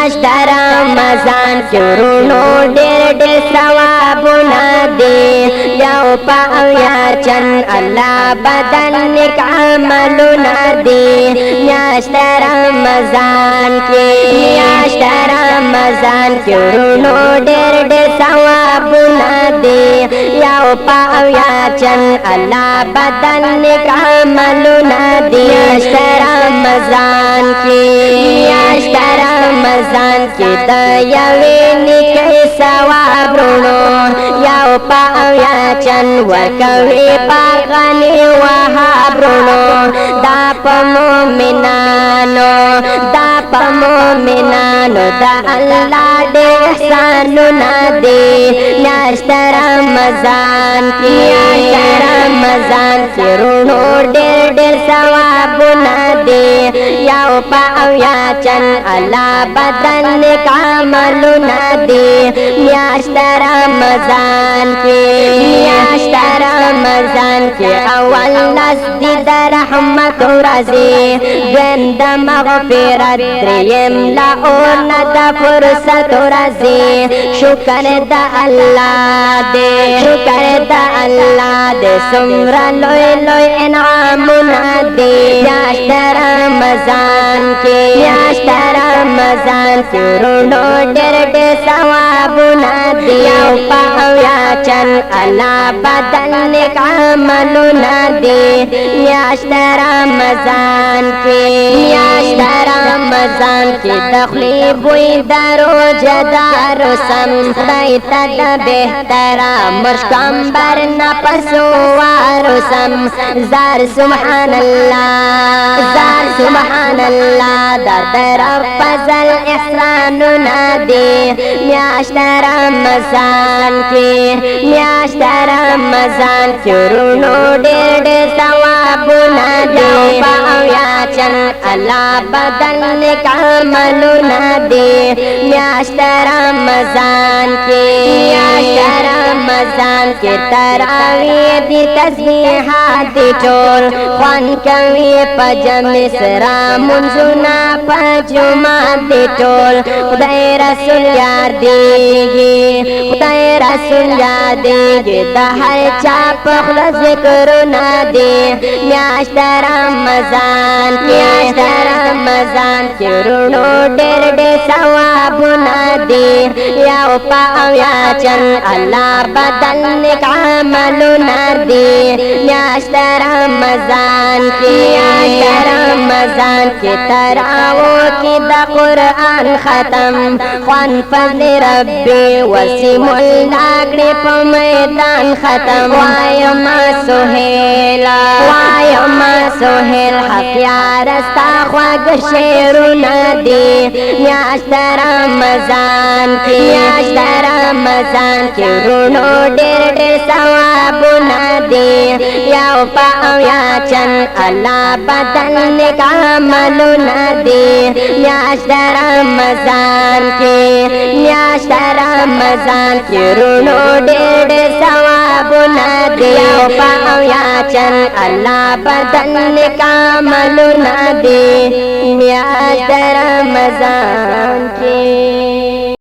میاشت رمضان کې ورونو ډېر ډېر ثوابونه دي یو په اویا چن الله بدن نیک عملونه دي میاشت رمضان کې ورونو ډېر ډېر ثوابونه دي یو په اویا چن الله بدن نیک عملونه دي میاشت رمضان کې د یوې نیکۍ ثواب ورونو یو په اویا چن ورکوي باغني وهاب ورونو دا په مؤمنانو د الله ډېر احسانونه دي میاشت رمضان کې ورونو ډېر ډېر ثوابونه دي یو په اویا چن الله بدن نیک عملونه دي میاشت رمضان کې اول لس دي د رحمت ورځې دویم د مغفرت دریم لؤونه د فرصت ورځې شکر د الله دې څومره لوی لوی انعامونه دي میاشت رمضان کې ورونو ډېر ډېر ثوابونه دي یو په اویا چن الله بدن نیک عملونه دي میاشت رمضان کې د خولې بوی د روژهدارو سم خدای ته د بهتره مشکمبر نه پسوارو سم زار سبحان الله در طرف فضل احسانونه دي میاشت رمضان کې ورونو ډېر ډېر ثوابونه دي په اویا چن الله بدن نیک عملونه دي میاشت رمضان کې تراویح دي تسبیحات دي ټول خوان کوي په جمع سره منځونه په جمعه دي ټول خدای رسول یادېږي د هر چا په خوله ذکرونه دي میاشت رمضان کې ورونو ډېر ډېر ثوابونه دي یو په اویا چن الله بدن نیک عملونه دي میاشت رمضان کې تراو کې د قرآن ختم خوان فضل ربي وسیم الله کړي په میدان ختم وایم سهیل حق یار ستا خواږه شعرونه دي میاشت رمضان کې ورونو ډېر ډېر ثوابونه دي یو په اویا چن الله بدن نیک عملونه دي میاشت رمضان کې ورونو ډېر ډېر ثوابونه دي یو په اویا چن الله بدن نیک عملونه دي میاشت رمضان کې